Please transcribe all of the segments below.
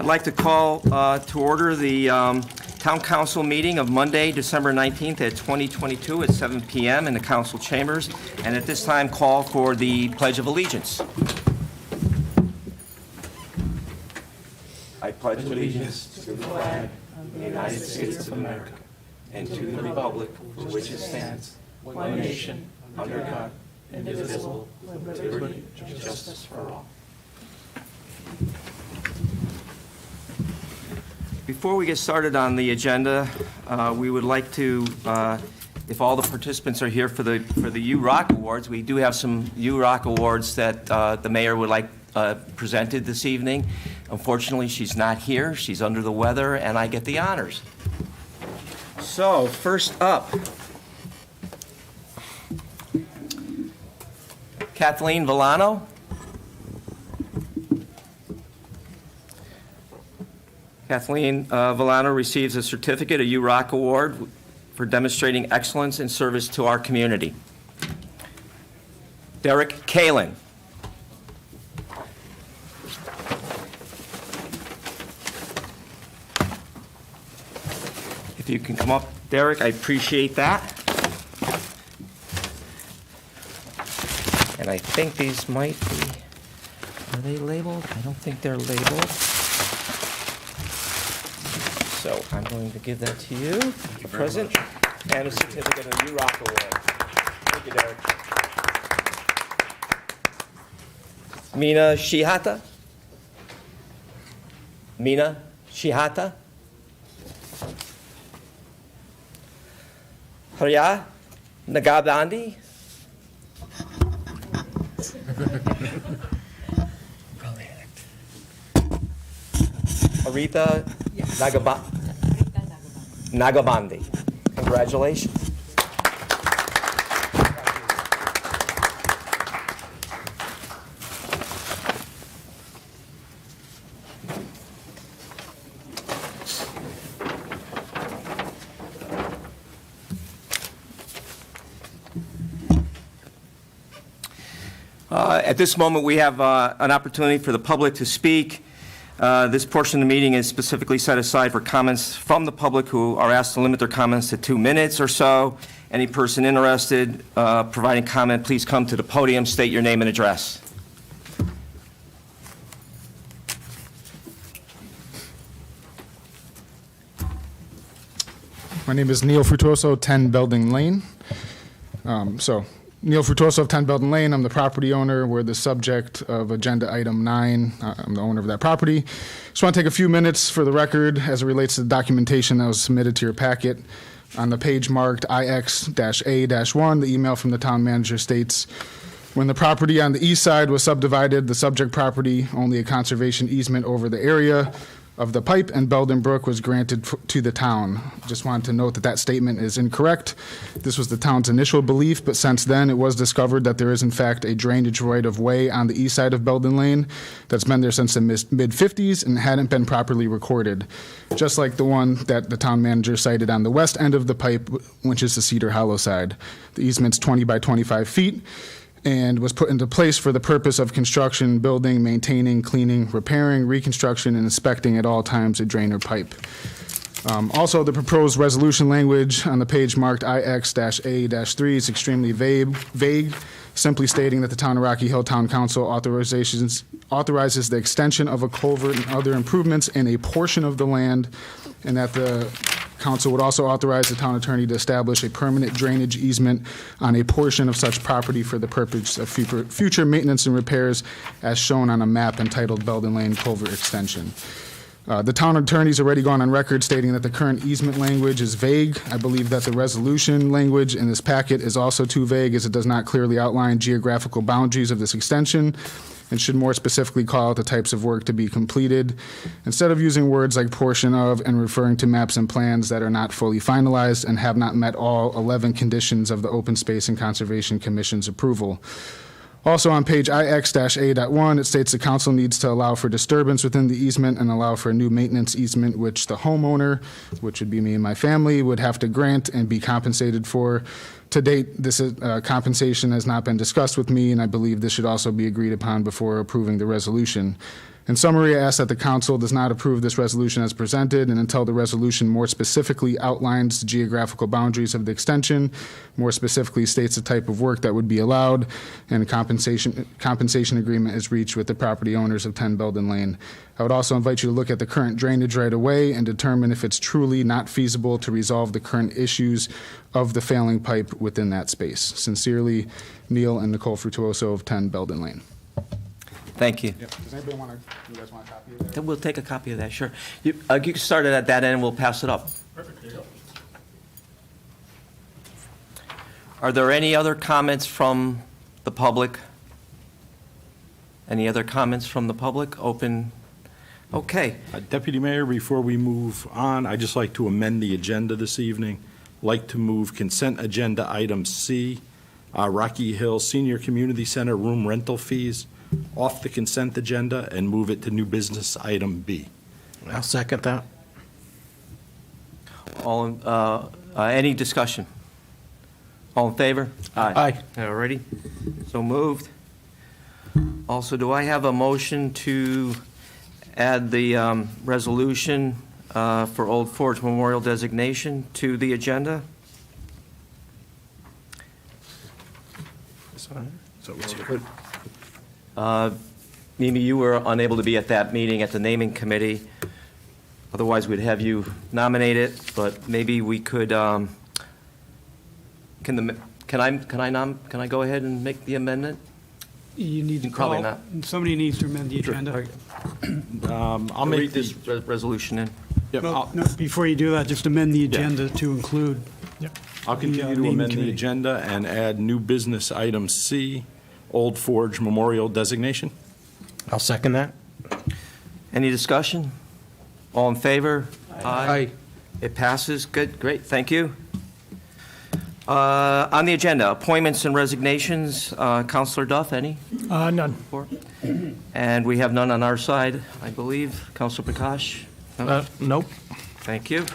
like to call to order the Town Council meeting of Monday, December 19th at 2022 at 7 p.m. in the council chambers, and at this time call for the Pledge of Allegiance. I pledge allegiance to the flag of the United States of America and to the republic for which it stands, one nation, under God, indivisible, with liberty and justice for all. Before we get started on the agenda, we would like to, if all the participants are here for the UROC Awards, we do have some UROC Awards that the mayor would like presented this evening. Unfortunately, she's not here. She's under the weather, and I get the honors. So, first up, Kathleen Villano. Kathleen Villano receives a certificate, a UROC Award, for demonstrating excellence in service to our community. Derek Kalin. If you can come up, Derek, I appreciate that. And I think these might be, are they labeled? I don't think they're labeled. So I'm going to give that to you, the present, and a certificate of UROC Award. Thank you, Derek. Mina Shihata. Mina Shihata. Harya Nagabandi. Aretha Nagabandi. Congratulations. At this moment, we have an opportunity for the public to speak. This portion of the meeting is specifically set aside for comments from the public who are asked to limit their comments to 2 minutes or so. Any person interested providing comment, please come to the podium, state your name and address. My name is Neil Frutoso, 10 Belding Lane. Neil Frutoso of 10 Belding Lane. I'm the property owner. We're the subject of agenda item 9. I'm the owner of that property. Just want to take a few minutes for the record as it relates to the documentation that was submitted to your packet. On the page marked IX-A-1, the email from the town manager states, when the property on the east side was subdivided, the subject property, only a conservation easement over the area of the pipe and Belden Brook was granted to the town. Just wanted to note that that statement is incorrect. This was the town's initial belief, but since then it was discovered that there is in fact a drainage right-of-way on the east side of Belden Lane that's been there since the mid-50s and hadn't been properly recorded. Just like the one that the town manager cited on the west end of the pipe, which is the Cedar Hollow side. The easement's 20 by 25 feet. And was put into place for the purpose of construction, building, maintaining, cleaning, repairing, reconstruction, and inspecting at all times a drainer pipe. Also, the proposed resolution language on the page marked IX-A-3 is extremely vague, simply stating that the Town of Rocky Hill Town Council authorizes the extension of a culvert and other improvements in a portion of the land, and that the council would also authorize the town attorney to establish a permanent drainage easement on a portion of such property for the purpose of future maintenance and repairs as shown on a map entitled Belden Lane Culvert Extension. The town attorney's already gone on record stating that the current easement language is vague. I believe that the resolution language in this packet is also too vague as it does not clearly outline geographical boundaries of this extension and should more specifically call out the types of work to be completed, instead of using words like portion of and referring to maps and plans that are not fully finalized and have not met all 11 conditions of the Open Space and Conservation Commission's approval. Also on page IX-A.1, it states the council needs to allow for disturbance within the easement and allow for a new maintenance easement, which the homeowner, which would be me and my family, would have to grant and be compensated for. To date, this compensation has not been discussed with me, and I believe this should also be agreed upon before approving the resolution. In summary, I ask that the council does not approve this resolution as presented, and until the resolution more specifically outlines the geographical boundaries of the extension, more specifically states the type of work that would be allowed, and a compensation agreement is reached with the property owners of 10 Belden Lane. I would also invite you to look at the current drainage right away and determine if it's truly not feasible to resolve the current issues of the failing pipe within that space. Sincerely, Neil and Nicole Frutuoso of 10 Belden Lane. Thank you. Does anybody want to, you guys want a copy of that? We'll take a copy of that, sure. You can start it at that end, and we'll pass it up. Perfect, there you go. Are there any other comments from the public? Any other comments from the public? Open. Okay. Deputy Mayor, before we move on, I'd just like to amend the agenda this evening. Like to move consent agenda item C, Rocky Hill Senior Community Center room rental fees, off the consent agenda and move it to new business item B. I'll second that. Any discussion? All in favor? Aye. All righty. So moved. Also, do I have a motion to add the resolution for Old Forge Memorial designation to the agenda? So it's here. Mimi, you were unable to be at that meeting at the naming committee. Otherwise, we'd have you nominate it, but maybe we could, can I go ahead and make the amendment? You need to Probably call, not. somebody needs to amend the agenda. I'll make Read this the, resolution in. yep, Well, no, before you do that, just amend the agenda to include. I'll continue to naming amend the committee. agenda and add new business item C, Old Forge Memorial designation. I'll second that. Any discussion? All in favor? It passes. Good, great, thank you. On the agenda, appointments and resignations. Counselor Duff, any? None. And we have none on our side, I believe. Counselor Prakash? No? Nope. Thank you.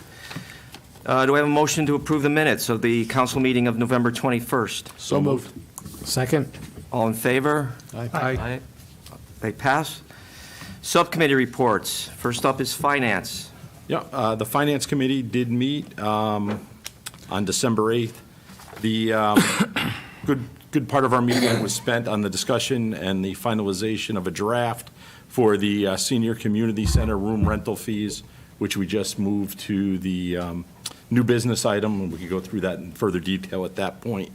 Do I have a motion to approve the minutes of the council meeting of November 21st? So moved. Second. All in favor? Aye. They pass. Subcommittee reports. First up is finance. Yeah, the Finance Committee did meet on December 8th. The good part of our meeting was spent on the discussion and the finalization of a draft for the Senior Community Center room rental fees, which we just moved to the new business item, and we could go through that in further detail at that point.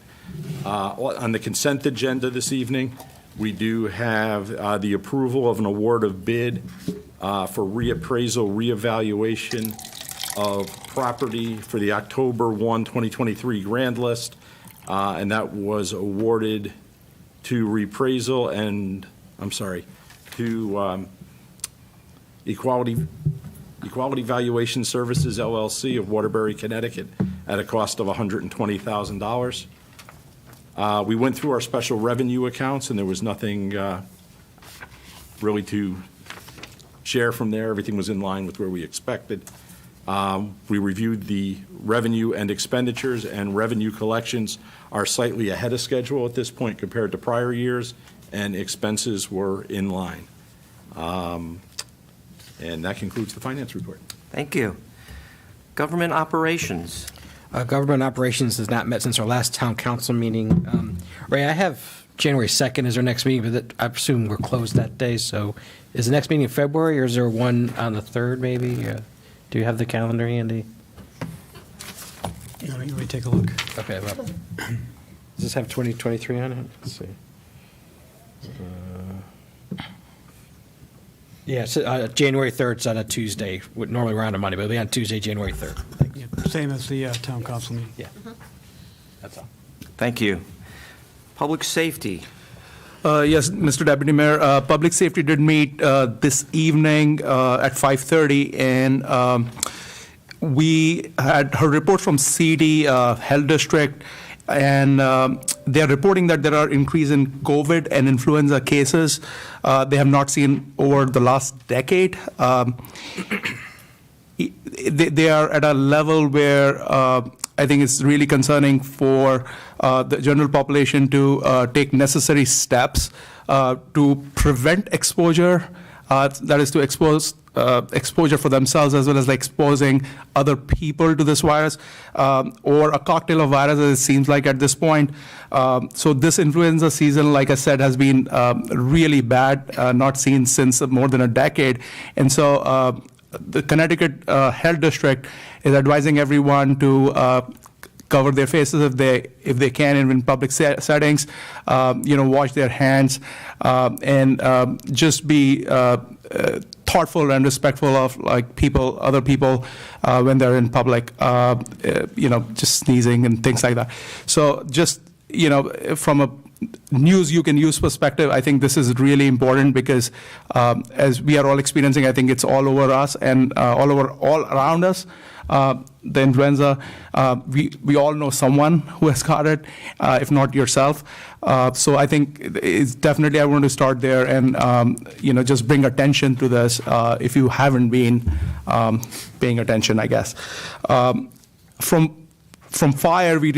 On the consent agenda this evening, we do have the approval of an award of bid for reappraisal, reevaluation of property for the October 1, 2023 grand list, and that was awarded to reappraisal and, to Equality Valuation Services LLC of Waterbury, Connecticut, at a cost of $120,000. We went through our special revenue accounts, and there was nothing really to share from there. Everything was in line with where we expected. We reviewed the revenue and expenditures, and revenue collections are slightly ahead of schedule at this point compared to prior years, and expenses were in line. And that concludes the finance report. Thank you. Government operations. Government operations has not met since our last town council meeting. Ray, I have January 2nd as our next meeting, but I presume we're closed that day. So is the next meeting in February, or is there one on the 3rd maybe? Do you have the calendar handy? Let me take a look. Okay. Well, does this have 2023 on it? Let's see. Yeah, so, January 3rd is on a Tuesday. Normally we're on a Monday, but it'll be on Tuesday, January 3rd. Yeah, same as the town council meeting. Yeah. That's all. Thank you. Public safety. Yes, Mr. Deputy Mayor, Public Safety did meet this evening at 5:30, and we had heard reports from CD Health District, and they're reporting that there are increase in COVID and influenza cases they have not seen over the last decade. They are at a level where I think it's really concerning for the general population to take necessary steps to prevent exposure that is to expose exposure for themselves as well as like exposing other people to this virus, or a cocktail of viruses, it seems like at this point. So this influenza season, like I said, has been really bad, not seen since more than a decade. And so the Connecticut Health District is advising everyone to cover their faces if they can in public settings, wash their hands, and just be thoughtful and respectful of like other people when they're in public, just sneezing and things like that. So just, from a news you can use perspective, I think this is really important because as we are all experiencing, I think it's all over us and all around us. The influenza, we all know someone who has got it, if not yourself. So I think it's definitely I want to start there and just bring attention to this if you haven't been paying attention, I guess. From fire, we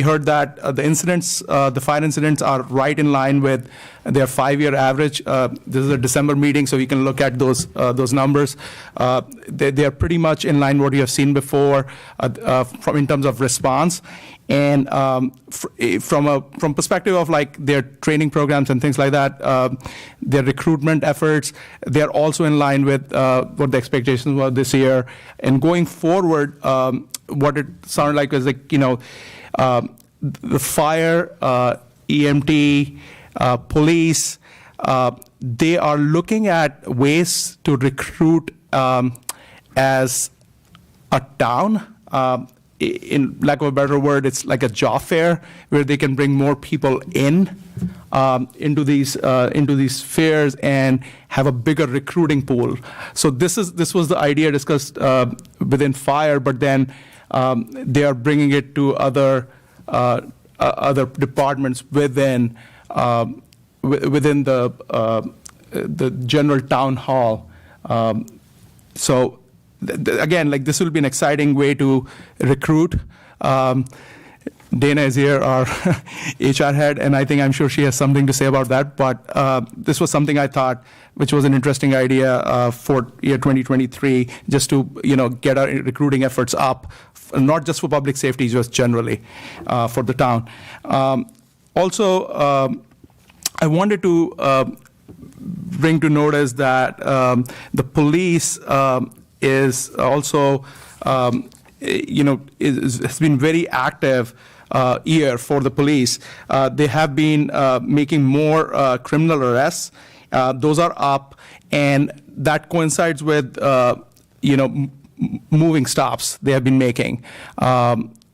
heard that the fire incidents are right in line with their 5-year average. This is a December meeting, so you can look at those numbers. They are pretty much in line what you have seen before in terms of response. And from perspective of like their training programs and things like that, their recruitment efforts, they're also in line with what the expectations were this year. And going forward, what it sounded like was like, the fire, EMT, police, they are looking at ways to recruit as a town. In lack of a better word, it's like a job fair where they can bring more people into these fairs and have a bigger recruiting pool. So this was the idea discussed within fire, but then they are bringing it to other departments within the general town hall. So. Again, like this will be an exciting way to recruit. Dana is here, our HR head, and I'm sure she has something to say about that. But this was something I thought, which was an interesting idea for year 2023, just to get our recruiting efforts up, not just for public safety, just generally for the town. Also, I wanted to bring to notice that the police. Is also, has been very active year for the police. They have been making more criminal arrests. Those are up, and that coincides with, moving stops they have been making.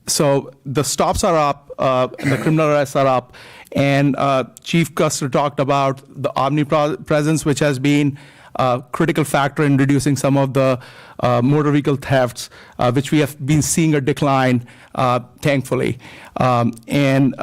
So the stops are up, and the criminal arrests are up. And Chief Custer talked about the omnipresence, which has been a critical factor in reducing some of the motor vehicle thefts, which we have been seeing a decline, thankfully. And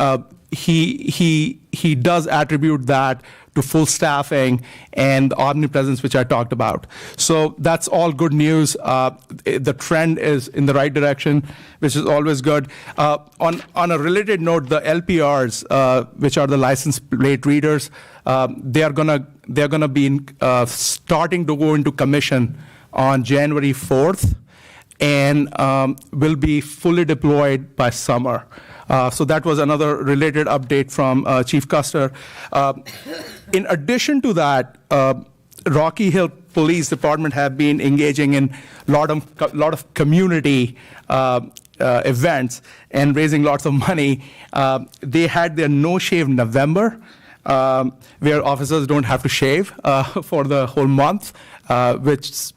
he does attribute that to full staffing and the omnipresence, which I talked about. So that's all good news. The trend is in the right direction, which is always good. On a related note, the LPRs, which are the license plate readers, they're gonna be starting to go into commission on January 4th, and will be fully deployed by summer. So that was another related update from Chief Custer. In addition to that, Rocky Hill Police Department have been engaging in a lot of community events and raising lots of money. They had their No Shave November, where officers don't have to shave for the whole month, which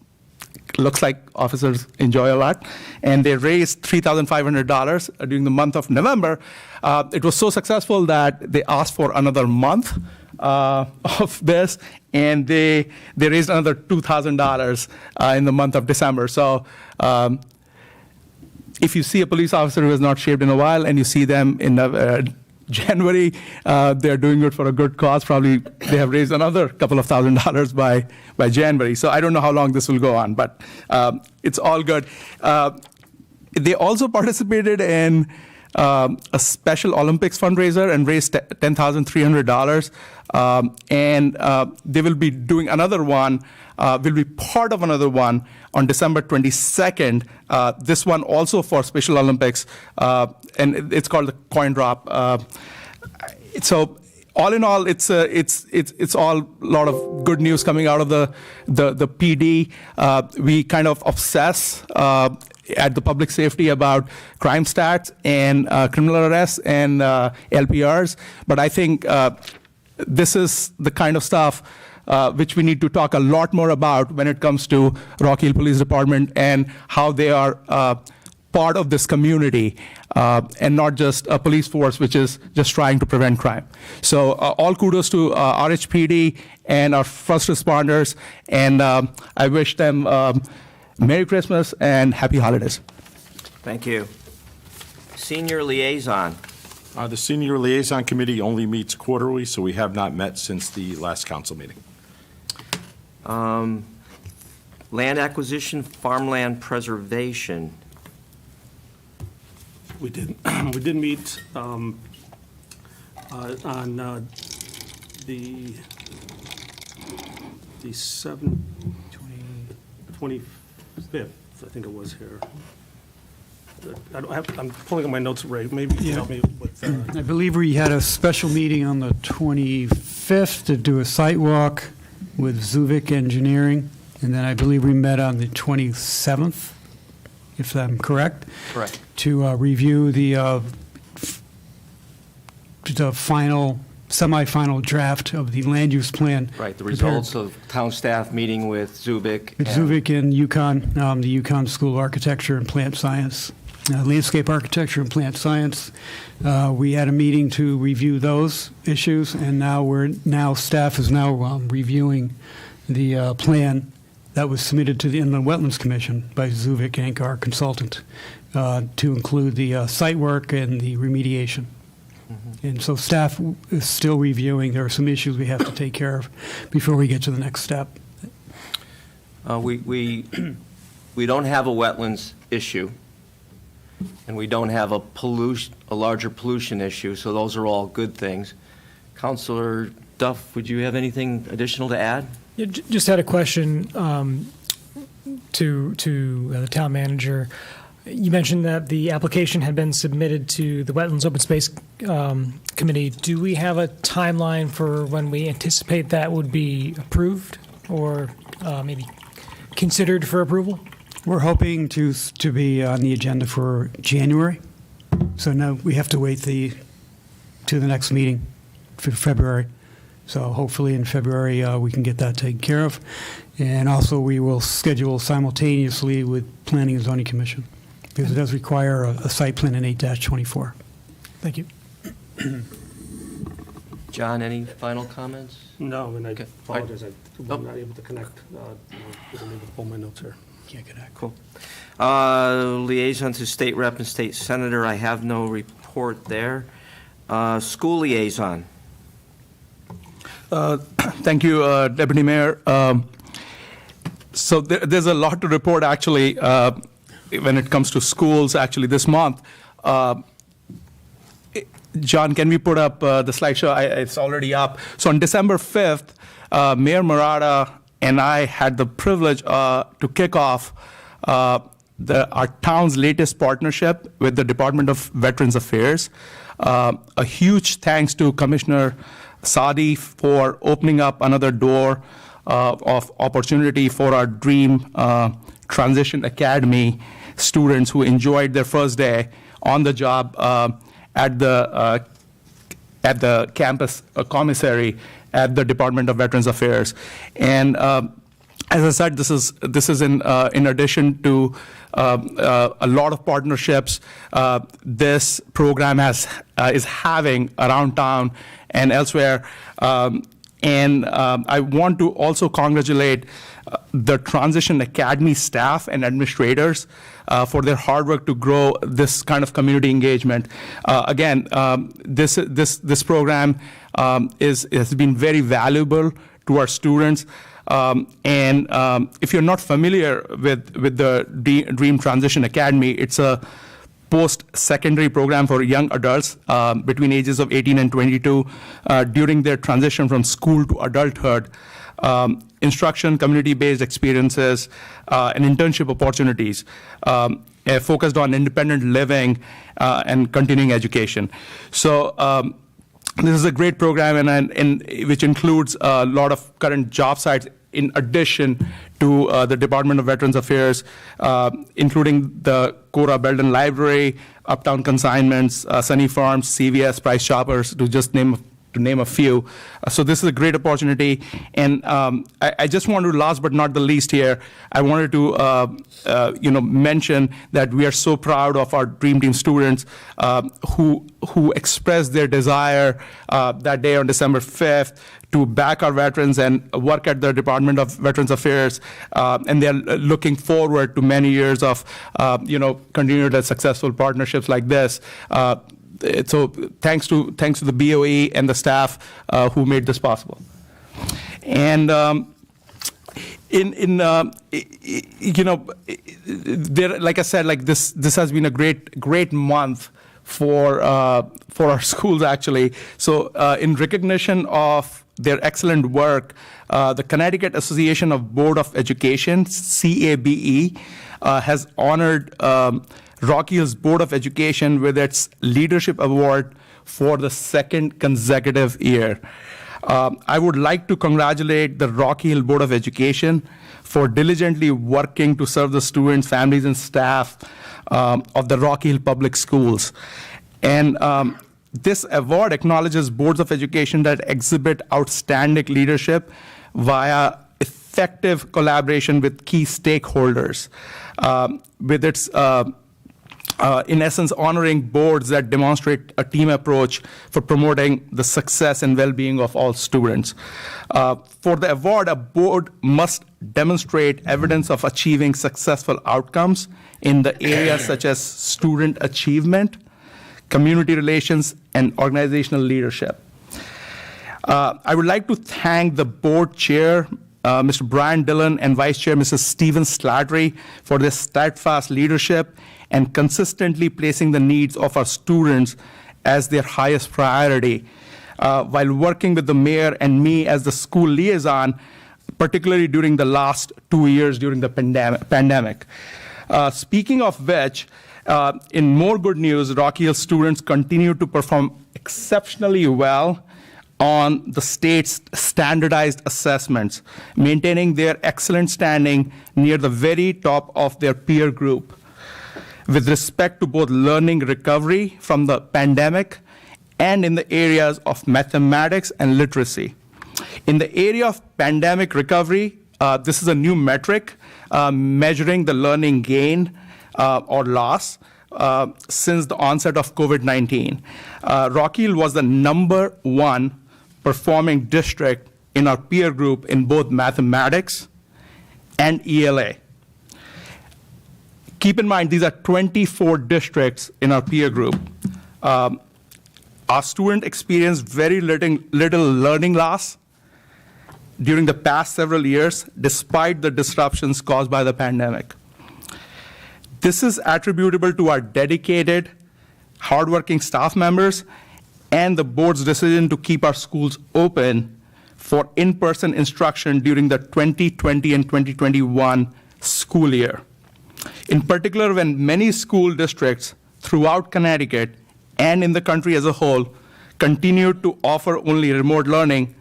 looks like officers enjoy a lot. And they raised $3,500 during the month of November. It was so successful that they asked for another month of this, and they raised another $2,000 in the month of December. So if you see a police officer who has not shaved in a while and you see them in January, they're doing it for a good cause. Probably they have raised another couple of $1,000s by January. So I don't know how long this will go on, but it's all good. They also participated in a Special Olympics fundraiser and raised $10,300. And they will be doing another one, will be part of another one on December 22nd. This one also for Special Olympics, and it's called the Coin Drop. So all in all, it's all a lot of good news coming out of the PD. We kind of obsess at the public safety about crime stats and criminal arrests and LPRs, but I think this is the kind of stuff which we need to talk a lot more about when it comes to Rock Hill Police Department and how they are part of this community and not just a police force which is just trying to prevent crime. So all kudos to RHPD and our first responders, and I wish them Merry Christmas and Happy Holidays. Thank you. Senior Liaison. The Senior Liaison Committee only meets quarterly, so we have not met since the last council meeting. Land acquisition, farmland preservation. We did meet on the 25th, I think it was here. I'm pulling up my notes, Ray. Maybe you can help me with. I believe we had a special meeting on the 25th to do a site walk with Zuvik Engineering, and then I believe we met on the 27th, if I'm correct. Correct. To review the final, semi-final draft of the land use plan. Right, the results of town staff meeting with Zubik. With Zuvik in Yukon, the Yukon School of Architecture and Plant Science, Landscape Architecture and Plant Science. We had a meeting to review those issues, and now staff is now reviewing the plan that was submitted to the Inland Wetlands Commission by Zuvik Inc., our consultant, to include the site work and the remediation. And so staff is still reviewing. There are some issues we have to take care of before we get to the next step. We don't have a wetlands issue, and we don't have a larger pollution issue, so those are all good things. Councilor Duff, would you have anything additional to add? Yeah, just had a question to the town manager. You mentioned that the application had been submitted to the Wetlands Open Space Committee. Do we have a timeline for when we anticipate that would be approved or maybe considered for approval? We're hoping to be on the agenda for January. So now we have to wait to the next meeting for February. So hopefully in February we can get that taken care of. And also we will schedule simultaneously with Planning and Zoning Commission because it does require a site plan in 8-24. Thank you. John, any final comments? No, and I Okay. apologize. I was not able to connect. I wasn't able to pull my notes here. Can't get that. Cool. Liaison to state rep and state senator, I have no report there. School liaison. Thank you, Deputy Mayor. So there's a lot to report, actually, when it comes to schools, actually, this month. John, can we put up the slideshow? It's already up. So on December 5th, Mayor Murata and I had the privilege to kick off our town's latest partnership with the Department of Veterans Affairs. A huge thanks to Commissioner Sadi for opening up another door of opportunity for our Dream Transition Academy students who enjoyed their first day on the job at the campus commissary at the Department of Veterans Affairs. And as I said, this is in addition to a lot of partnerships this program is having around town and elsewhere. And I want to also congratulate the Transition Academy staff and administrators for their hard work to grow this kind of community engagement. Again, this program has been very valuable to our students. And if you're not familiar with the Dream Transition Academy, it's a post-secondary program for young adults between ages of 18 and 22 during their transition from school to adulthood. Instruction, community-based experiences, and internship opportunities focused on independent living and continuing education. So this is a great program, and which includes a lot of current job sites in addition to the Department of Veterans Affairs, including the Cora Belden Library, Uptown Consignments, Sunny Farms, CVS, Price Shoppers, to name a few. So this is a great opportunity. And I just want to, last but not the least here, I wanted to mention that we are so proud of our Dream Team students who expressed their desire that day on December 5th to back our veterans and work at the Department of Veterans Affairs. And they're looking forward to many years of continued and successful partnerships like this. So thanks to the BOE and the staff who made this possible. And there, like I said, like this has been a great month for our schools actually. So in recognition of their excellent work, the Connecticut Association of Board of Education, CABE, has honored Rocky Hill's Board of Education with its Leadership Award for the second consecutive year. I would like to congratulate the Rocky Hill Board of Education for diligently working to serve the students, families, and staff of the Rocky Hill Public Schools. And this award acknowledges boards of education that exhibit outstanding leadership via effective collaboration with key stakeholders, with its in essence, honoring boards that demonstrate a team approach for promoting the success and well-being of all students. For the award, a board must demonstrate evidence of achieving successful outcomes in the areas such as student achievement, community relations, and organizational leadership. I would like to thank the board chair, Mr. Brian Dillon, and vice chair, Mrs. Stephen Slattery, for their steadfast leadership and consistently placing the needs of our students as their highest priority, while working with the mayor and me as the school liaison, particularly during the last 2 years during the pandemic. Speaking of which, in more good news, Rocky Hill students continue to perform exceptionally well on the state's standardized assessments, maintaining their excellent standing near the very top of their peer group with respect to both learning recovery from the pandemic and in the areas of mathematics and literacy. In the area of pandemic recovery, this is a new metric measuring the learning gain or loss since the onset of COVID-19. Rocky Hill was the #1 performing district in our peer group in both mathematics and ELA. Keep in mind, these are 24 districts in our peer group. Our students experienced very little learning loss during the past several years, despite the disruptions caused by the pandemic. This is attributable to our dedicated, hardworking staff members and the board's decision to keep our schools open for in-person instruction during the 2020 and 2021 school year. In particular, when many school districts throughout Connecticut and in the country as a whole continued to offer only remote learning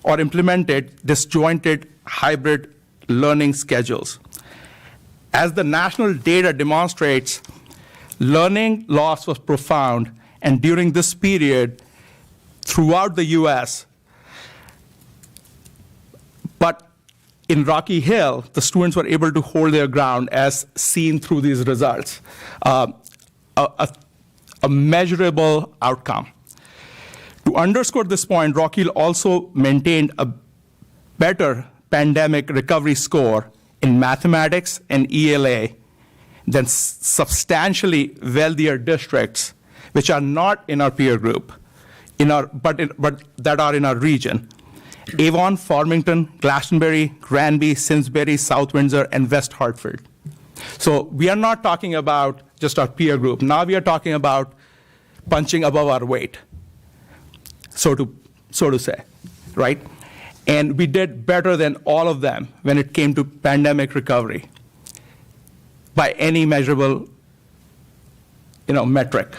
or implemented disjointed hybrid learning schedules. As the national data demonstrates, learning loss was profound, and during this period, throughout the U.S., but in Rocky Hill, the students were able to hold their ground as seen through these results, a measurable outcome. To underscore this point, Rocky Hill also maintained a better pandemic recovery score in mathematics and ELA than substantially wealthier districts, which are not in our peer group, but that are in our region. Avon, Farmington, Glastonbury, Granby, Simsbury, South Windsor, and West Hartford. So we are not talking about just our peer group. Now we are talking about punching above our weight, so to say, right? And we did better than all of them when it came to pandemic recovery by any measurable, metric.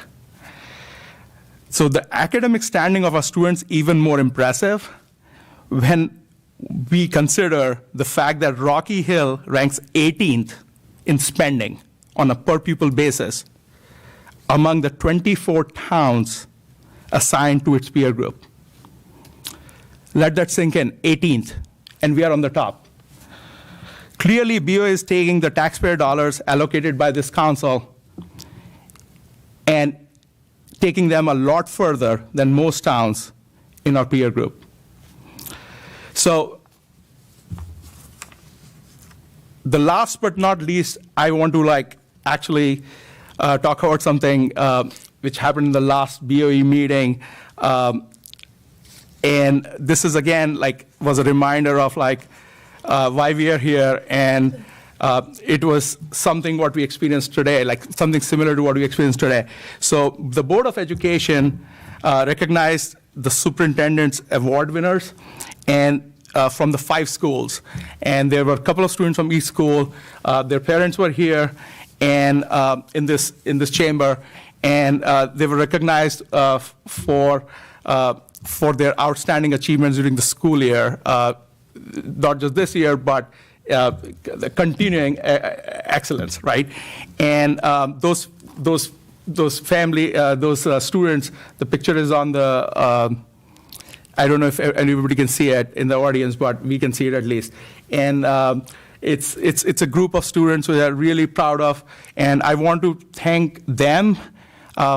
So the academic standing of our students even more impressive when we consider the fact that Rocky Hill ranks 18th in spending on a per pupil basis among the 24 towns assigned to its peer group. Let that sink in, 18th, and we are on the top. Clearly, BOA is taking the taxpayer dollars allocated by this council and taking them a lot further than most towns in our peer group. So, the last but not least, I want to actually talk about something which happened in the last BOE meeting. And this is, again, was a reminder of why we are here. And it was something what we experienced today, something similar to what we experienced today. So the Board of Education recognized the superintendent's award winners and from the 5 schools. And there were a couple of students from each school. Their parents were here and in this chamber, and they were recognized for their outstanding achievements during the school year, not just this year, but the continuing excellence, right? And those students, the picture is on the. I don't know if anybody can see it in the audience, but we can see it at least. And it's a group of students who are really proud of, and I want to thank them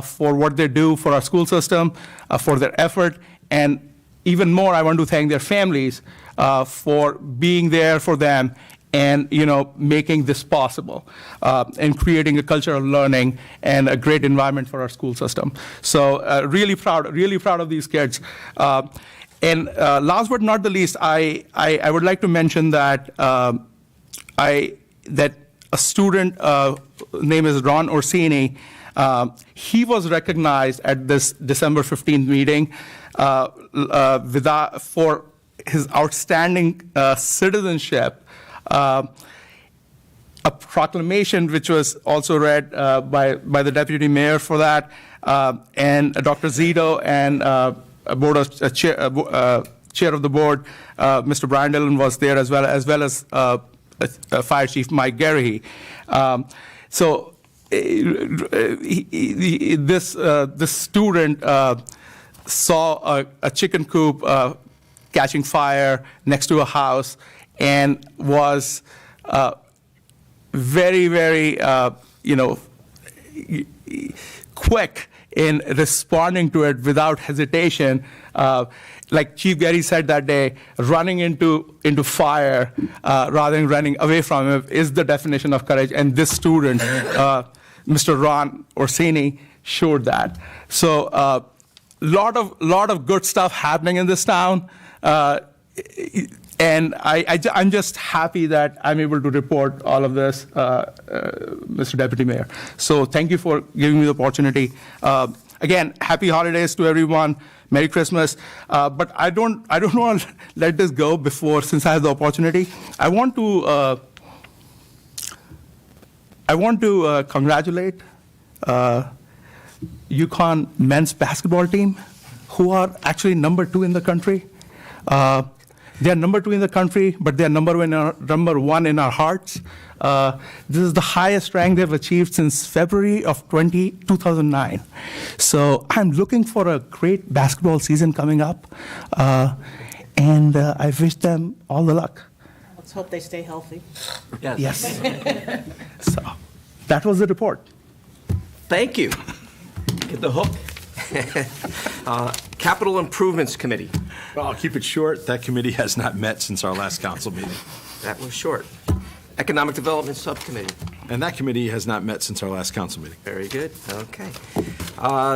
for what they do for our school system, for their effort, and even more, I want to thank their families for being there for them and making this possible and creating a culture of learning and a great environment for our school system. So really proud of these kids. And last but not the least, I would like to mention that that a student name is Ron Orsini. He was recognized at this December 15th meeting for his outstanding citizenship. A proclamation which was also read by the deputy mayor for that, and Dr. Zito and chair of the board, Mr. Brian Dillon was there as well as Fire Chief Mike Geraghey. So this student saw a chicken coop catching fire next to a house and was very, very, quick in responding to it without hesitation. Like Chief Gary said that day, running into fire rather than running away from it is the definition of courage. And this student, Mr. Ron Orsini, showed that. So lot of good stuff happening in this town. And I'm just happy that I'm able to report all of this, Mr. Deputy Mayor. So thank you for giving me the opportunity. Again, happy holidays to everyone. Merry Christmas. But I don't want to let this go before, since I have the opportunity. I want to congratulate UConn men's basketball team, who are actually number 2 in the country. They are number 2 in the country, but they are number 1 in our hearts. This is the highest rank they've achieved since February of 2009. So I'm looking for a great basketball season coming up, and I wish them all the luck. Let's hope they stay healthy. Yes. So that was the report. Thank you. Get the hook. Capital Improvements Committee. Well, I'll keep it short. That committee has not met since our last council meeting. That was short. Economic Development Subcommittee. And that committee has not met since our last council meeting. Very good. Okay.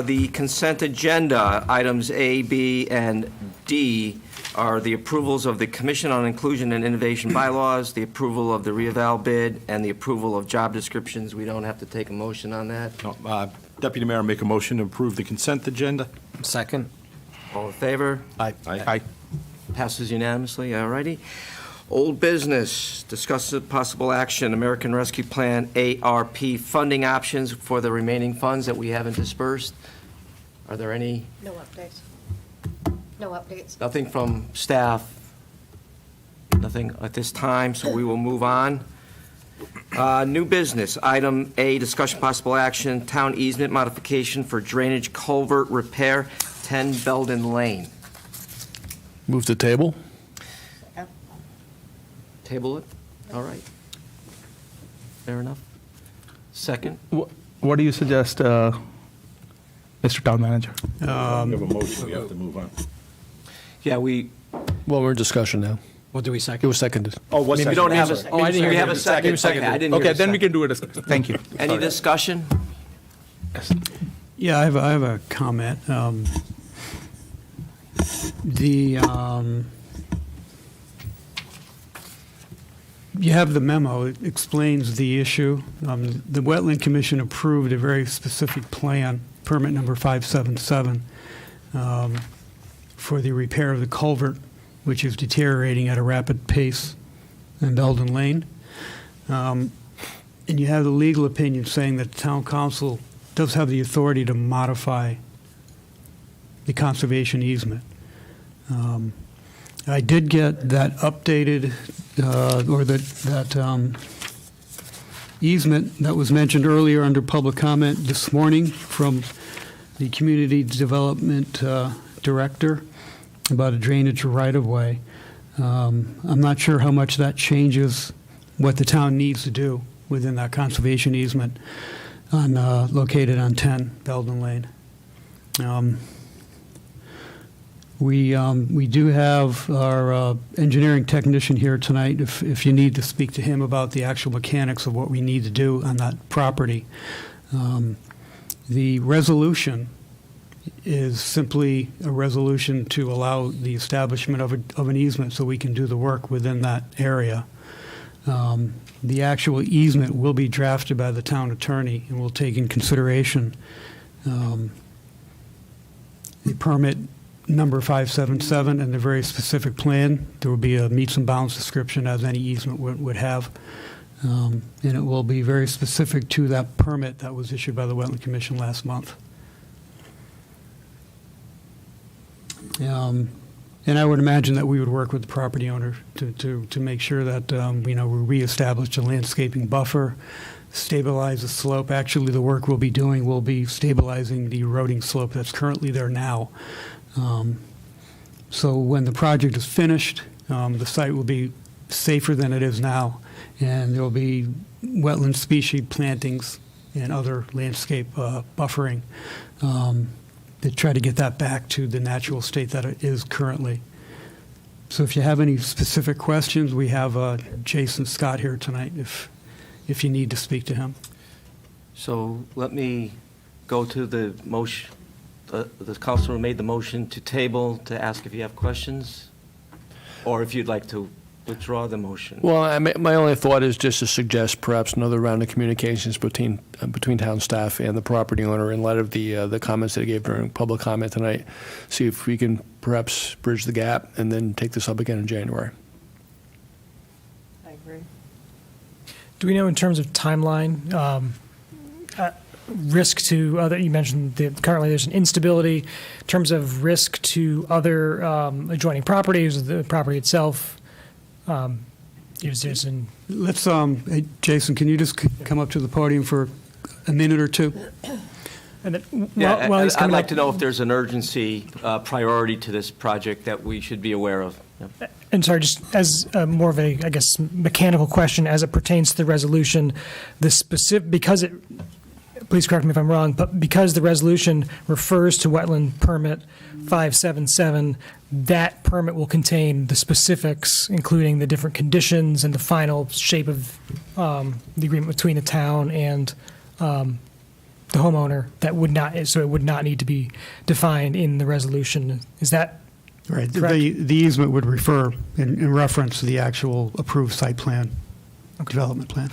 The consent agenda, items A, B, and D. are the approvals of the Commission on Inclusion and Innovation bylaws, the approval of the reeval bid, and the approval of job descriptions. We don't have to take a motion on that. No, Deputy Mayor, make a motion to approve the consent agenda. Second. All in favor? Aye. Aye. Passes unanimously, all righty. Old business, discuss the possible action, American Rescue Plan ARP funding options for the remaining funds that we haven't dispersed. Are there any, No updates. No updates. nothing from staff? Nothing at this time, so we will move on. New business, item A, discussion possible action, town easement modification for drainage culvert repair, 10 Belden Lane. Move the table? Table it? All right. Fair enough. Second? What do you suggest, Mr. Town Manager? We have a motion, we have to move on. Yeah, we, Well, we're in discussion now. What do we It second? was seconded. Oh, what's we that? don't have a, Oh, I didn't we hear have you. a second. Second. Okay, I didn't hear Okay, a then we second. can do a discussion. Thank you. Any discussion? Yeah, I have a comment. You have the memo. It explains the issue. The Wetland Commission approved a very specific plan, permit number 577, for the repair of the culvert, which is deteriorating at a rapid pace in Belden Lane. And you have the legal opinion saying that the town council does have the authority to modify the conservation easement. I did get that updated, or that easement that was mentioned earlier under public comment this morning from the Community Development Director about a drainage right-of-way. I'm not sure how much that changes what the town needs to do within that conservation easement located on 10 Belden Lane. We do have our engineering technician here tonight, if you need to speak to him about the actual mechanics of what we need to do on that property. The resolution is simply a resolution to allow the establishment of an easement so we can do the work within that area. The actual easement will be drafted by the town attorney and will take in consideration the permit number 577 and the very specific plan. There will be a meets and bounds description as any easement would have. And it will be very specific to that permit that was issued by the Wetland Commission last month. And I would imagine that we would work with the property owner to make sure that, we reestablish a landscaping buffer, stabilize the slope. Actually, the work we'll be doing will be stabilizing the eroding slope that's currently there now. So when the project is finished, the site will be safer than it is now, and there will be wetland species plantings and other landscape buffering to try to get that back to the natural state that it is currently. So if you have any specific questions, we have Jason Scott here tonight if you need to speak to him. So let me go to the motion. The councilor made the motion to table to ask if you have questions, or if you'd like to withdraw the motion. Well, my only thought is just to suggest perhaps another round of communications between town staff and the property owner in light of the comments that he gave during public comment tonight. See if we can perhaps bridge the gap and then take this up again in January. I agree. Do we know in terms of timeline, risk to other, you mentioned that currently there's an instability, in terms of risk to other adjoining properties, the property itself? Is there an... Let's, hey, Jason, can you just come up to the podium for a minute or two? And then, Yeah, while he's I'd coming like up- to know if there's an urgency priority to this project that we should be aware of. Yep. And sorry, just as more of a, I guess, mechanical question as it pertains to the resolution, the specific, because it, please correct me if I'm wrong, but because the resolution refers to wetland permit 577, that permit will contain the specifics, including the different conditions and the final shape of the agreement between the town and the homeowner that would not, so it would not need to be defined in the resolution. Is that Right. Correct. The easement would refer in reference to the actual approved site plan, development plan.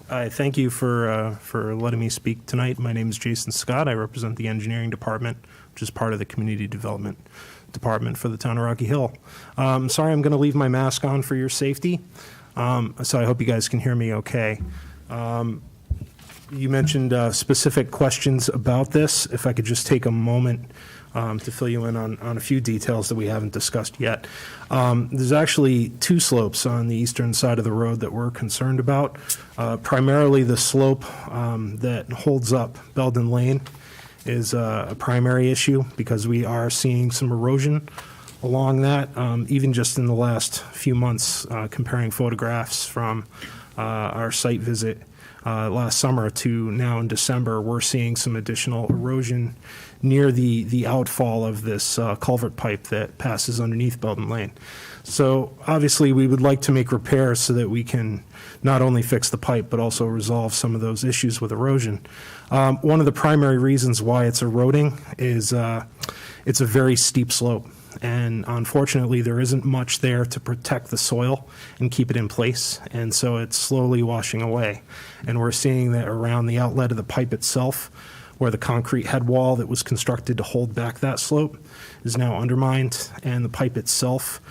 Hi, thank you for letting me speak tonight. My name is Jason Scott. I represent the engineering department, which is part of the community development department for the town of Rocky Hill. Sorry, I'm going to leave my mask on for your safety, so I hope you guys can hear me okay. You mentioned specific questions about this. If I could just take a moment to fill you in on a few details that we haven't discussed yet. There's actually two slopes on the eastern side of the road that we're concerned about. Primarily the slope that holds up Belden Lane is a primary issue because we are seeing some erosion along that, even just in the last few months, comparing photographs from our site visit last summer to now in December, we're seeing some additional erosion near the outfall of this culvert pipe that passes underneath Belden Lane. So obviously, we would like to make repairs so that we can not only fix the pipe, but also resolve some of those issues with erosion. One of the primary reasons why it's eroding is it's a very steep slope. And unfortunately, there isn't much there to protect the soil and keep it in place. And so it's slowly washing away. And we're seeing that around the outlet of the pipe itself, where the concrete head wall that was constructed to hold back that slope is now undermined. And the pipe itself,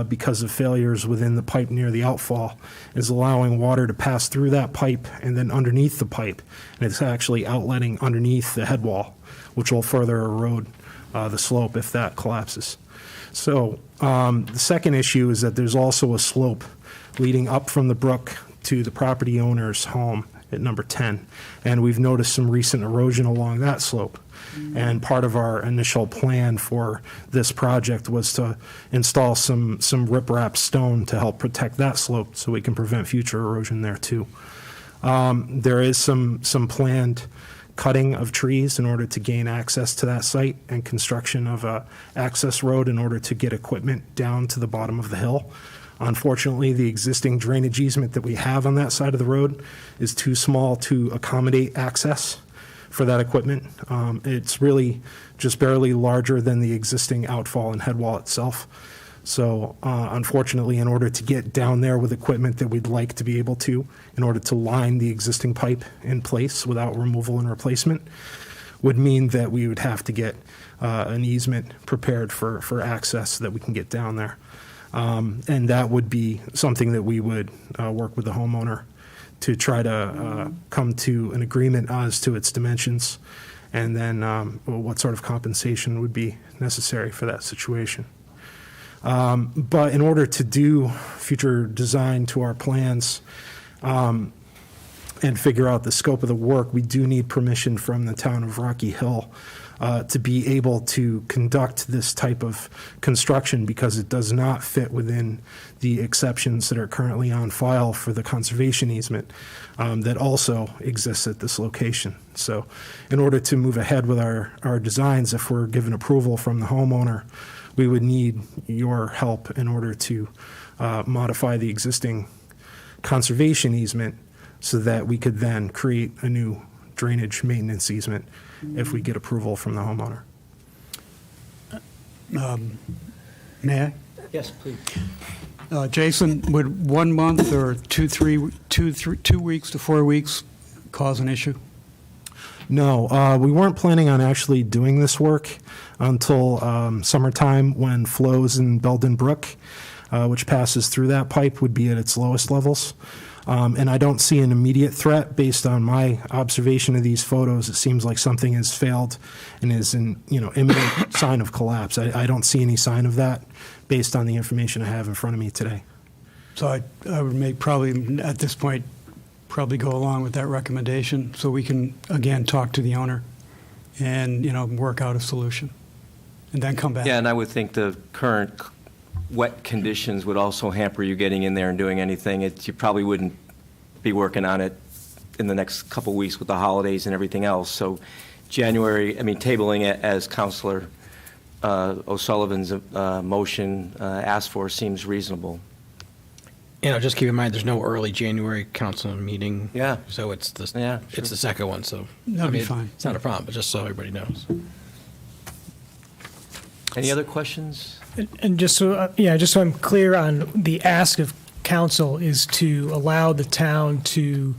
because of failures within the pipe near the outfall, is allowing water to pass through that pipe and then underneath the pipe. And it's actually outletting underneath the head wall, which will further erode the slope if that collapses. So the second issue is that there's also a slope leading up from the brook to the property owner's home at number 10. And we've noticed some recent erosion along that slope. And part of our initial plan for this project was to install some riprap stone to help protect that slope so we can prevent future erosion there too. There is some planned cutting of trees in order to gain access to that site and construction of a access road in order to get equipment down to the bottom of the hill. Unfortunately, the existing drainage easement that we have on that side of the road is too small to accommodate access for that equipment. It's really just barely larger than the existing outfall and head wall itself. So unfortunately, in order to get down there with equipment that we'd like to be able to, in order to line the existing pipe in place without removal and replacement, would mean that we would have to get an easement prepared for access so that we can get down there. And that would be something that we would work with the homeowner to try to come to an agreement as to its dimensions, and then what sort of compensation would be necessary for that situation. But in order to do future design to our plans and figure out the scope of the work, we do need permission from the town of Rocky Hill to be able to conduct this type of construction because it does not fit within the exceptions that are currently on file for the conservation easement that also exists at this location. So in order to move ahead with our designs, if we're given approval from the homeowner, we would need your help in order to modify the existing conservation easement so that we could then create a new drainage maintenance easement if we get approval from the homeowner. May I? Yes, please. Jason, would 1 month or 2 weeks to 4 weeks cause an issue? No, we weren't planning on actually doing this work until summertime when flows in Belden Brook, which passes through that pipe, would be at its lowest levels. And I don't see an immediate threat based on my observation of these photos. It seems like something has failed and is in imminent sign of collapse. I don't see any sign of that based on the information I have in front of me today. So I would make probably, at this point, probably go along with that recommendation so we can, again, talk to the owner and, work out a solution and then come back. Yeah, and I would think the current wet conditions would also hamper you getting in there and doing anything. You probably wouldn't be working on it in the next couple weeks with the holidays and everything else. So tabling it as Councilor O'Sullivan's motion asked for seems reasonable. Just keep in mind, there's no early January council meeting. Yeah. So it's the Yeah, it's the second one. So That'll be fine. It's not a problem, but just so everybody knows. Any other questions? And just so, just so I'm clear on the ask of council is to allow the town to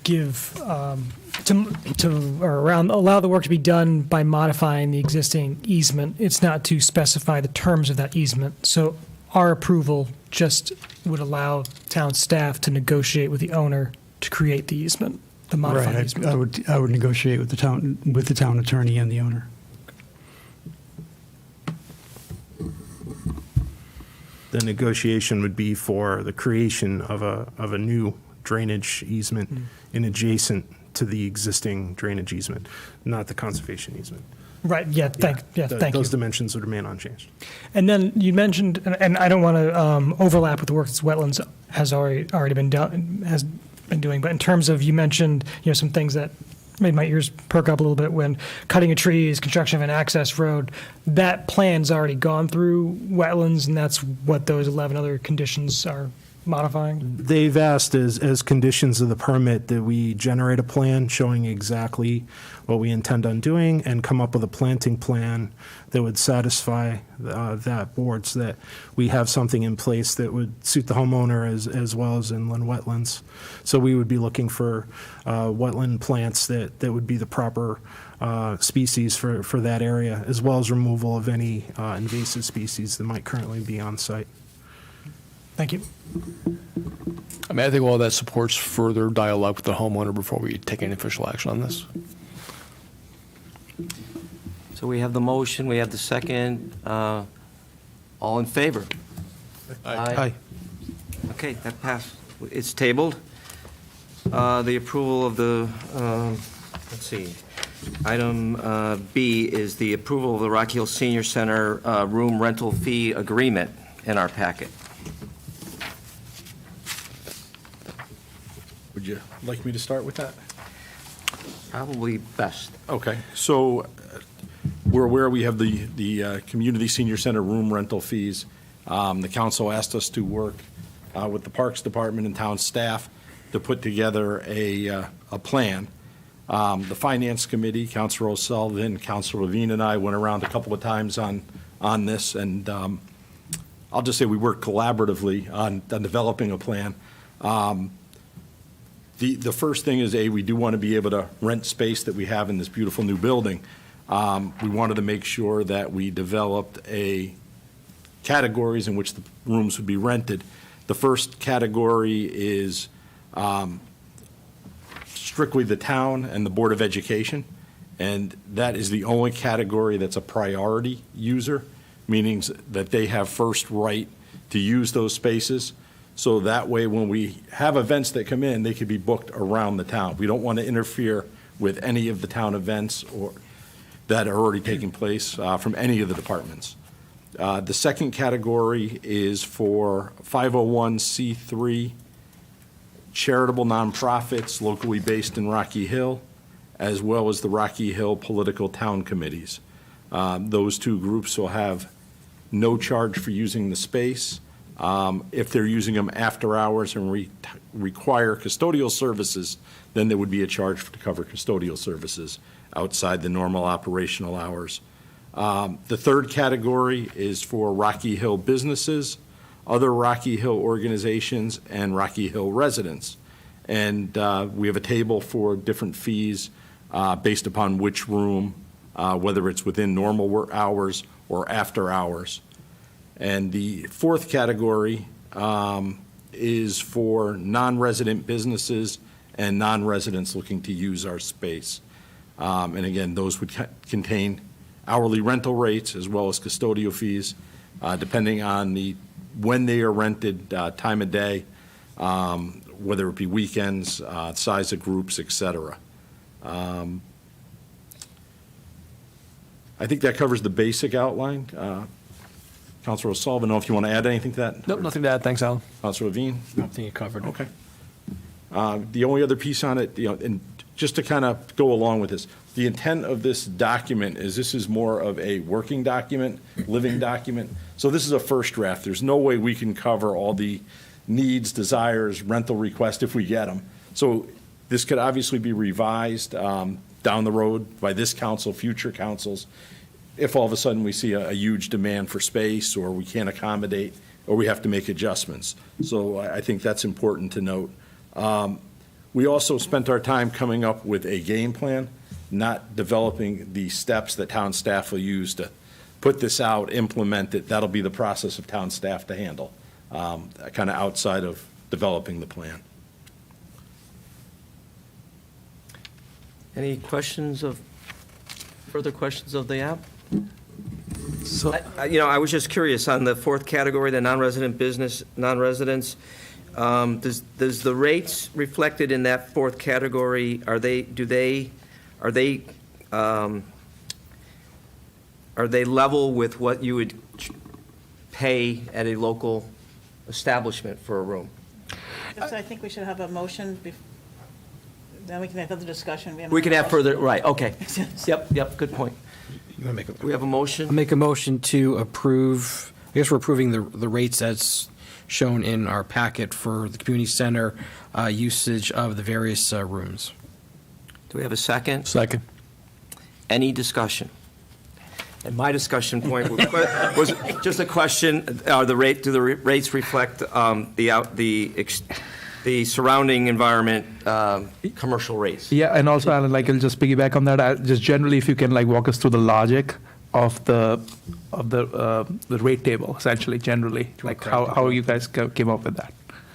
give, allow the work to be done by modifying the existing easement. It's not to specify the terms of that easement. So our approval just would allow town staff to negotiate with the owner to create the easement, the modified Right, easement. I would negotiate with the town attorney and the owner. The negotiation would be for the creation of a new drainage easement in adjacent to the existing drainage easement, not the conservation easement. Right, thank you. Those dimensions would remain unchanged. And then you mentioned, and I don't want to overlap with the work that Wetlands has already been done, has been doing, but in terms of, you mentioned, some things that made my ears perk up a little bit when cutting of trees, construction of an access road, that plan's already gone through Wetlands, and that's what those 11 other conditions are modifying? They've asked as conditions of the permit that we generate a plan showing exactly what we intend on doing and come up with a planting plan that would satisfy that board so that we have something in place that would suit the homeowner as well as inland wetlands. So we would be looking for wetland plants that would be the proper species for that area, as well as removal of any invasive species that might currently be on site. Thank you. I mean, I think all that supports further dialogue with the homeowner before we take any official action on this. So we have the motion, we have the second. All in favor? Aye. Okay, that passed. It's tabled. The approval of the, let's see, item B is the approval of the Rocky Hill Senior Center room rental fee agreement in our packet. Would you like me to start with that? Probably best. Okay, so we're aware we have the Community Senior Center room rental fees. The council asked us to work with the Parks Department and town staff to put together a plan. The Finance Committee, Councilor O'Sullivan, Councilor Levine, and I went around a couple of times on this, and I'll just say we worked collaboratively on developing a plan. The first thing is, we do want to be able to rent space that we have in this beautiful new building. We wanted to make sure that we developed categories in which the rooms would be rented. The first category is strictly the town and the Board of Education, and that is the only category that's a priority user, meaning that they have first right to use those spaces. So that way, when we have events that come in, they could be booked around the town. We don't want to interfere with any of the town events that are already taking place from any of the departments. The second category is for 501c3 charitable nonprofits locally based in Rocky Hill, as well as the Rocky Hill political town committees. Those two groups will have no charge for using the space. If they're using them after hours and require custodial services, then there would be a charge to cover custodial services outside the normal operational hours. The third category is for Rocky Hill businesses, other Rocky Hill organizations, and Rocky Hill residents. And we have a table for different fees based upon which room, whether it's within normal work hours or after hours. And the fourth category is for non-resident businesses and non-residents looking to use our space. And again, those would contain hourly rental rates as well as custodial fees, depending on when they are rented, time of day, whether it be weekends, size of groups, et cetera. I think that covers the basic outline. Councilor O'Sullivan, I don't know if you want to add anything to that? Nope, nothing to add. Thanks, Alan. Councilor Levine? I think you covered it. Okay. The only other piece on it, and just to kind of go along with this, the intent of this document is this is more of a working document, living document. So this is a first draft. There's no way we can cover all the needs, desires, rental requests if we get them. So this could obviously be revised down the road by this council, future councils. if all of a sudden we see a huge demand for space, or we can't accommodate, or we have to make adjustments. So I think that's important to note. We also spent our time coming up with a game plan, not developing the steps that town staff will use to put this out, implement it. That'll be the process of town staff to handle, kind of outside of developing the plan. Any further questions of the app? So, I was just curious, on the fourth category, the non-resident business, non-residents, does the rates reflected in that fourth category, are they level with what you would pay at a local establishment for a room? So I think we should have a motion, then we can have further discussion. We can have further, right, okay. Yep, good point. You wanna make a- We have a motion? I'll make a motion to approve, I guess we're approving the rates as shown in our packet for the community center usage of the various rooms. Do we have a second? second. Any discussion? And my discussion point was just a question, do the rates reflect the surrounding environment, commercial rates? Yeah, and also, Alan, like, I'll just piggyback on that. Just generally, if you can, like, walk us through the logic of the rate table, essentially, generally, like how you guys came up with that.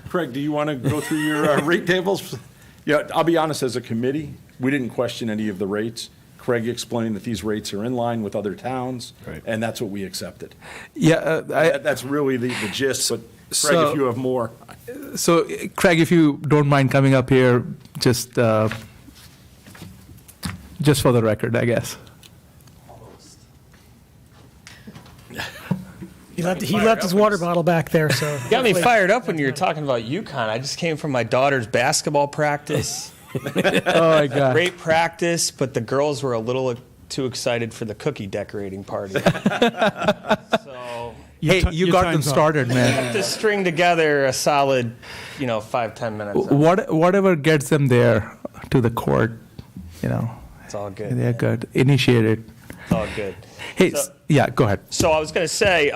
Craig, do you want to go through your rate tables? Yeah, I'll be honest, as a committee, we didn't question any of the rates. Craig explained that these rates are in line with other towns, and that's what we accepted. Yeah, That's really the gist, but Craig, So- if you have more. So, Craig, if you don't mind coming up here, just for the record, I guess. He left his water bottle back there, so. Got me fired up when you were talking about UConn. I just came from my daughter's basketball practice. Oh, my God. Great practice, but the girls were a little too excited for the cookie decorating party. So Hey, you got them time's up. started, man. have to string together a solid, 5-10 minutes. Whatever gets them there to the court, It's all good. they're good. Initiated. It's all good. Hey, So- yeah, go ahead. So I was going to say,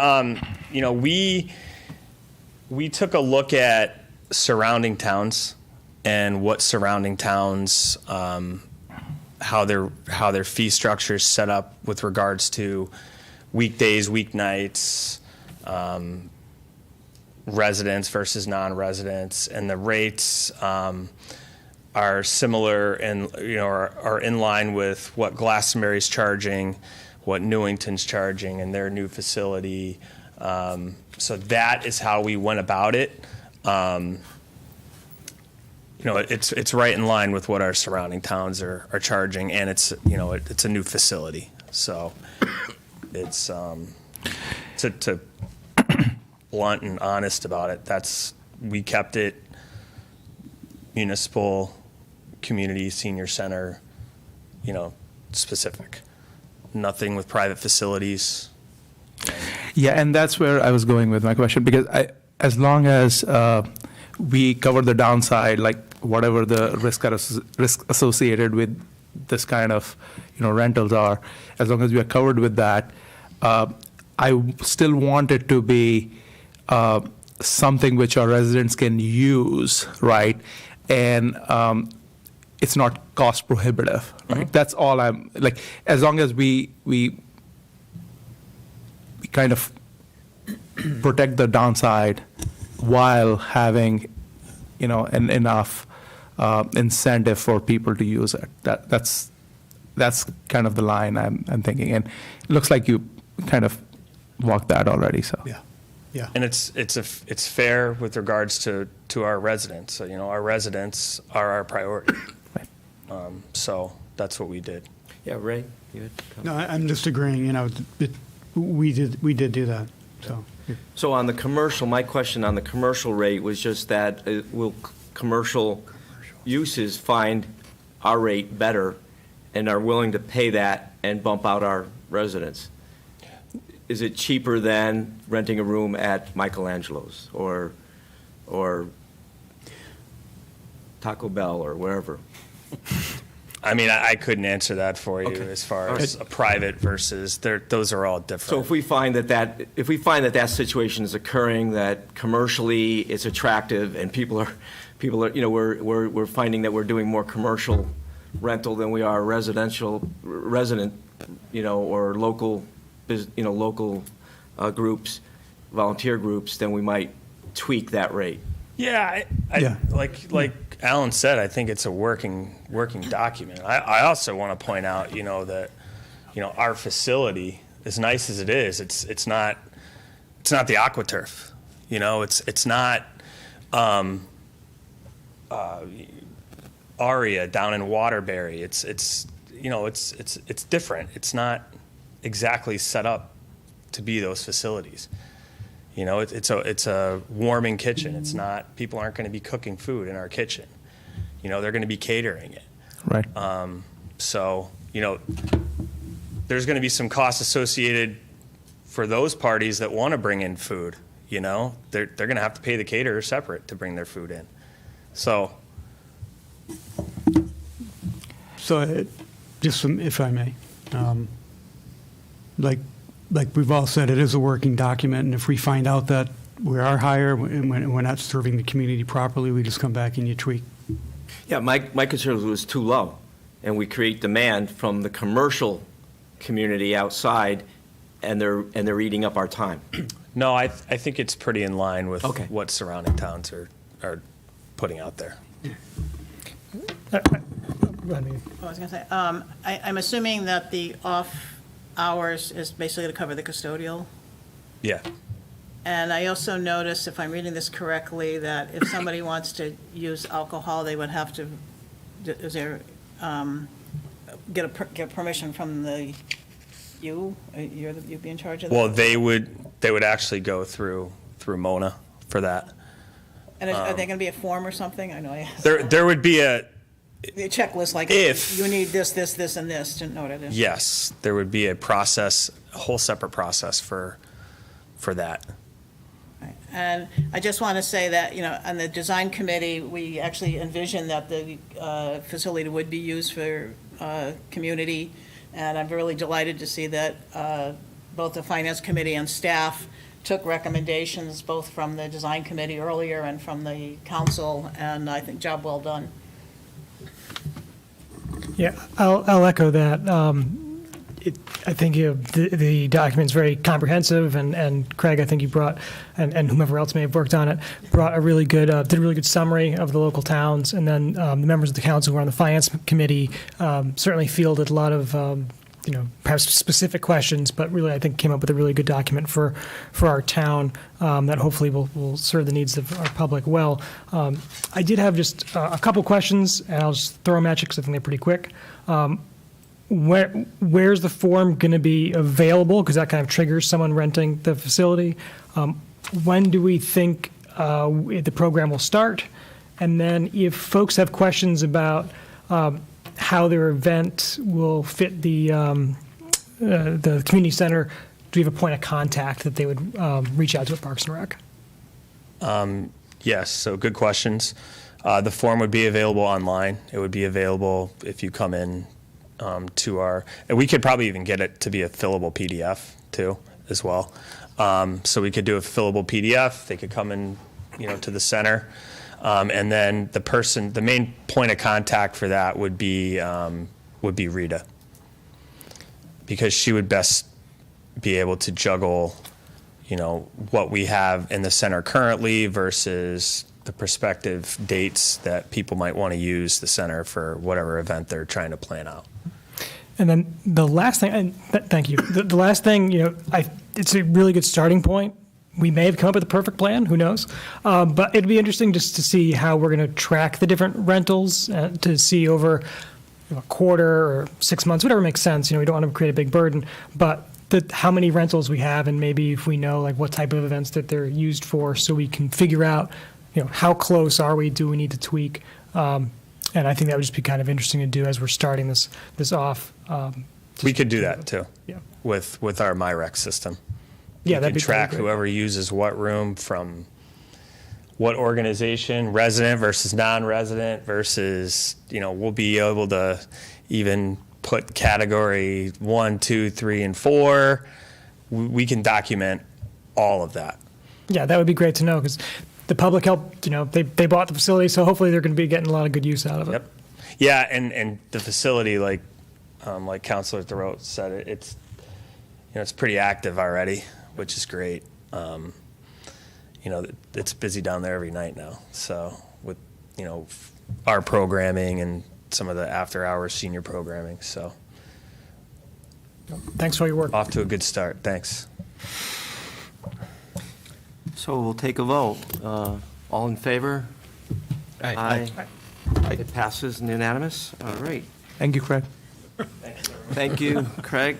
we took a look at surrounding towns and what surrounding towns, how their fee structure is set up with regards to weekdays, weeknights, residents versus non-residents, and the rates are similar and are in line with what Glastonbury's charging, what Newington's charging in their new facility. So that is how we went about it. It's right in line with what our surrounding towns are charging, and it's a new facility. So it's to blunt and honest about it. We kept it municipal, community, senior center, specific. Nothing with private facilities. Yeah, and that's where I was going with my question, because as long as we cover the downside, like whatever the risk associated with this kind of rentals are, as long as we are covered with that, I still want it to be something which our residents can use, right? And it's not cost prohibitive, right? That's all I'm like. As long as we kind of protect the downside while having, an enough incentive for people to use it. That's kind of the line I'm thinking, and it looks like you kind of walked that already. So Yeah. And it's fair with regards to our residents. So, our residents are our priority. Right. So that's what we did. Yeah, Ray? You had No, I'm just agreeing, we did do that, so. So on the commercial, my question on the commercial rate was just that, will commercial uses find our rate better and are willing to pay that and bump out our residents? Is it cheaper than renting a room at Michelangelo's or Taco Bell or wherever? I mean, I couldn't answer that for you Okay. as far All as right. a private versus, those are all different. So if we find that situation is occurring, that commercially it's attractive and people are, we're finding that we're doing more commercial rental than we are resident, or local, local groups, volunteer groups, then we might tweak that rate. Yeah, Yeah. like Alan said, I think it's a working document. I also want to point out, that, our facility, as nice as it is, it's not the AquaTurf. It's not Aria down in Waterbury. It's different. It's not exactly set up to be those facilities. It's a warming kitchen. It's not, people aren't going to be cooking food in our kitchen. They're going to be catering it. Right. So, there's going to be some costs associated for those parties that want to bring in food. They're going to have to pay the caterer separate to bring their food in. So, Just some, if I may, like we've all said, it is a working document, and if we find out that we are higher and we're not serving the community properly, we just come back and you tweak. Yeah, my concern was it was too low, and we create demand from the commercial community outside, and they're eating up our time. no, I think it's pretty in line with Okay. what surrounding towns are putting out there. I mean, I was going to say, I'm assuming that the off hours is basically to cover the custodial. Yeah. And I also noticed, if I'm reading this correctly, that if somebody wants to use alcohol, they would have to, get permission from you'd be in charge of that? Well, they would actually go through Mona for that. And are they going to be a form or something? I know I asked. There would be a checklist, like, If- you need this, this, this, and this, to know what it is. yes, there would be a process, a whole separate process for that. Right. And I just want to say that, on the design committee, we actually envisioned that the facility would be used for community, and I'm really delighted to see that both the finance committee and staff took recommendations both from the design committee earlier and from the council, and I think job well done. Yeah, I'll echo that. I think the document's very comprehensive, and Craig, I think you brought, and whomever else may have worked on it, brought did a really good summary of the local towns, and then the members of the council who were on the finance committee certainly fielded a lot of perhaps specific questions, but really I think came up with a really good document for our town that hopefully will serve the needs of our public well. I did have just a couple questions, and I'll just throw them at you because I think they're pretty quick. Where's the form going to be available? Because that kind of triggers someone renting the facility. When do we think the program will start? And then if folks have questions about how their event will fit the community center, do we have a point of contact that they would reach out to at Parks and Rec? Yes, so good questions. The form would be available online. It would be available if you come in to our, and we could probably even get it to be a fillable PDF too, as well. So we could do a fillable PDF. They could come in, to the center. And then the main point of contact for that would be Rita, because she would best be able to juggle, what we have in the center currently versus the prospective dates that people might want to use the center for whatever event they're trying to plan out. And then the last thing, and thank you. The last thing, it's a really good starting point. We may have come up with a perfect plan, who knows? But it'd be interesting just to see how we're going to track the different rentals, to see over a quarter or 6 months, whatever makes sense. We don't want to create a big burden, but how many rentals we have, and maybe if we know like what type of events that they're used for, so we can figure out, how close are we? Do we need to tweak? And I think that would just be kind of interesting to do as we're starting this off. We could do that too. Yeah. With our MyRec system. Yeah, You that'd can be track great. whoever uses what room from what organization, resident versus non-resident versus, we'll be able to even put category 1, 2, 3, and 4. We can document all of that. Yeah, that would be great to know, because the public helped, they bought the facility, so hopefully they're going to be getting a lot of good use out of it. Yep. Yeah, and the facility, like Councilor Thoreau said, it's pretty active already, which is great. It's busy down there every night now. So with our programming and some of the after-hours senior programming, so Thanks for your work. off to a good start. Thanks. So we'll take a vote. All in favor? Aye. It passes unanimous. All right. Thank you, Craig. Thank you, Craig.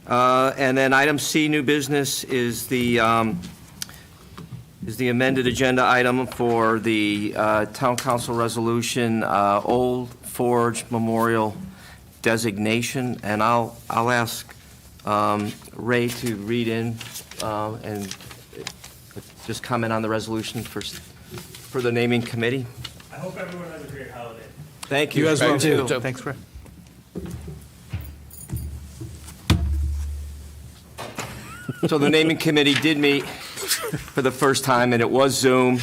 And then item C, new business, is the amended agenda item for the Town Council Resolution Old Forge Memorial designation. And I'll ask Ray to read in and just comment on the resolution for the naming committee. I hope everyone has a great holiday. Thank you. You as well, Craig, too. Thanks, Craig. So the naming committee did meet for the first time, and it was Zoom.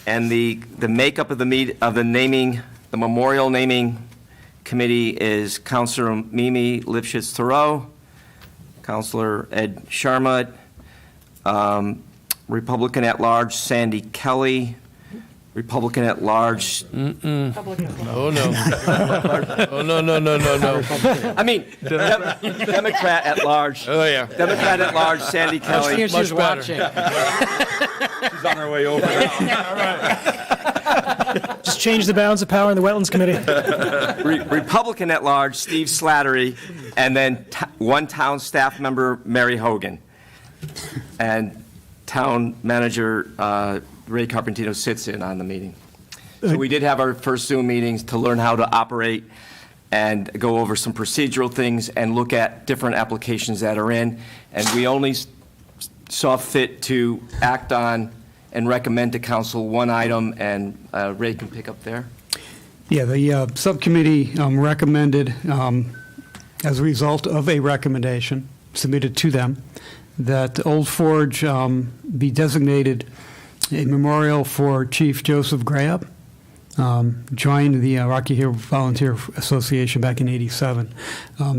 And the makeup of the the memorial naming committee is Councilor Mimi Lipschitz Thoreau, Councilor Ed Sharma, Republican at large Sandy Kelly, Republican at large. Oh, no. Oh, no. I mean, Democrat at large. Oh, yeah. Democrat at large Sandy Kelly. She was watching. She's on her way over Just change the balance of power in the Wetlands Committee. Republican at large Steve Slattery, and then one town staff member, Mary Hogan. And town manager Ray Carpentino sits in on the meeting. So we did have our first Zoom meetings to learn how to operate and go over some procedural things and look at different applications that are in. And we only saw fit to act on and recommend to council one item, and Ray can pick up there. Yeah, the subcommittee recommended, as a result of a recommendation submitted to them, that Old Forge be designated a memorial for Chief Joseph Graham. Joined the Rocky Hill Volunteer Association back in '87.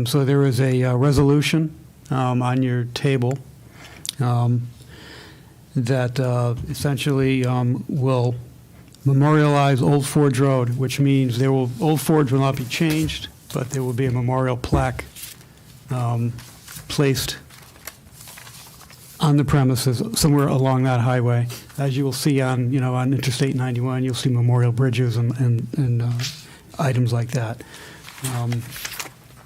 So there is a resolution on your table that essentially will memorialize Old Forge Road, which means Old Forge will not be changed, but there will be a memorial plaque placed on the premises somewhere along that highway. As you will see on Interstate 91, you'll see memorial bridges and items like that.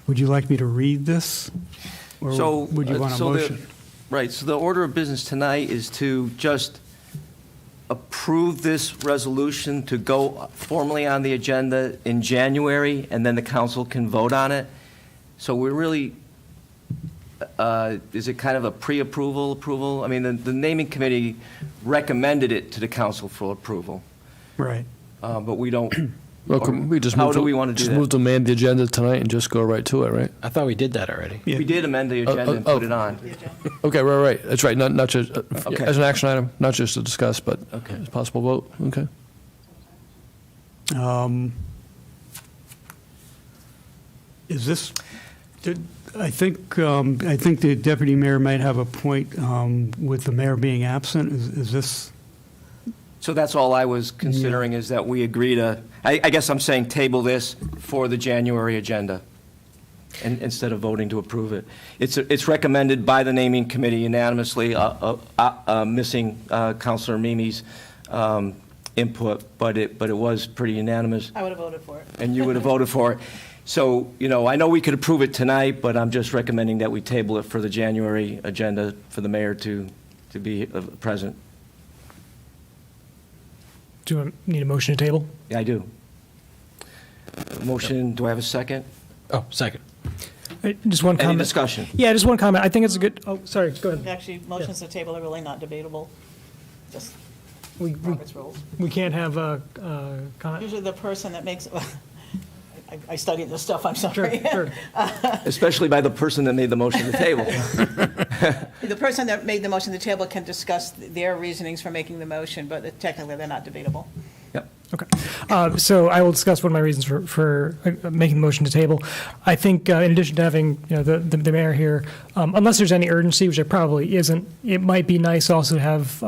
Would you like me to read this? Or So, would you want a so the- motion? Right, so the order of business tonight is to just approve this resolution to go formally on the agenda in January, and then the council can vote on it. So we're really, is it kind of a pre-approval approval? I mean, the naming committee recommended it to the council for approval, Right. but we don't. Well, can we just How move do we want to do just that? move to amend the agenda tonight and just go right to it, right? I thought we did that already. Yeah. We did amend the agenda and put it on. Okay, right. That's right. Not just, Okay. as an action item, not just to discuss, but Okay. as a possible vote. Okay. Is this, I think the deputy mayor might have a point with the mayor being absent. Is this, So that's all I was considering, is that we agree to, I guess I'm saying table this for the January agenda, instead of voting to approve it. It's recommended by the naming committee unanimously, missing Councilor Mimi's input, but it was pretty unanimous, I would have voted for it. and you would have voted for it. So, I know we could approve it tonight, but I'm just recommending that we table it for the January agenda for the mayor to be present. Do you need a motion to table? Yeah, I do. Motion, do I have a second? Oh, second. Just one Any comment. discussion? Yeah, just one comment. I think it's a good, oh, sorry, go ahead. Actually, motions to table are really not debatable. Just, we can't have a comment. Usually the person that makes, I studied this stuff, I'm sorry. Sure. Especially by the person that made the motion to table. The person that made the motion to the table can discuss their reasonings for making the motion, but technically they're not debatable. Yep. Okay. So I will discuss one of my reasons for making the motion to table. I think in addition to having the mayor here, unless there's any urgency, which there probably isn't, it might be nice also to have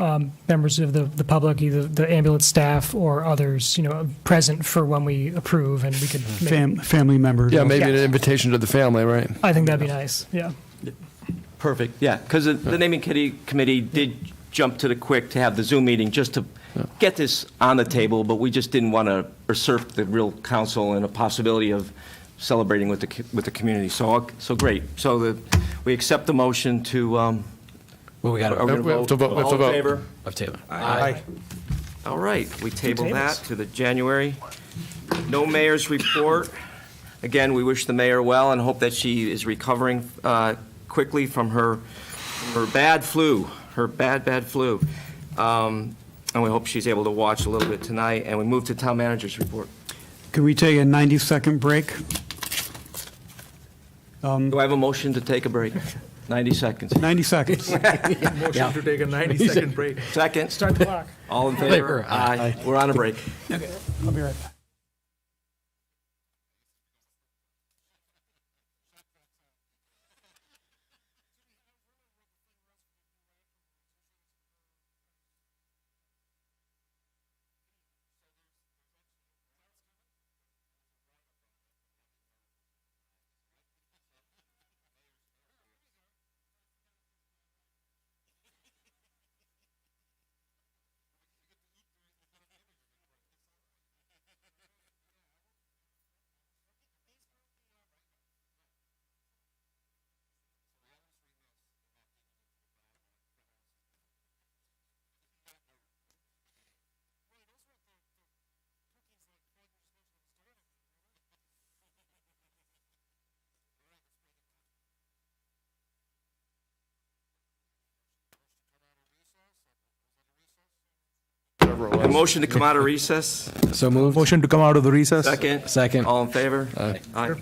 members of the public, either the ambulance staff or others, present for when we approve, and we could. Family members. Yeah, maybe an Yes. invitation to the family, right? I think that'd be nice. Yeah. Perfect, yeah, because the naming committee did jump to the quick to have the Zoom meeting just to get this on the table, but we just didn't want to usurp the real council and a possibility of celebrating with the community. So great. So we accept the motion to. Well, we got Are we We have to vote. We have All to in vote. favor? of Taylor. Aye. All right, we table tables. that to the January. No mayor's report. Again, we wish the mayor well and hope that she is recovering quickly from her bad flu, bad flu. And we hope she's able to watch a little bit tonight. And we move to town manager's report. Could we take a 90-second break? Do I have a motion to take a break? 90 seconds. 90 seconds. Motion to take a 90-second break. Second? Start the clock. All in favor? Aye. We're on a break. I'll be right back. A motion to come out of recess? So move. Motion to come out of the recess? Second. All in favor? Aye.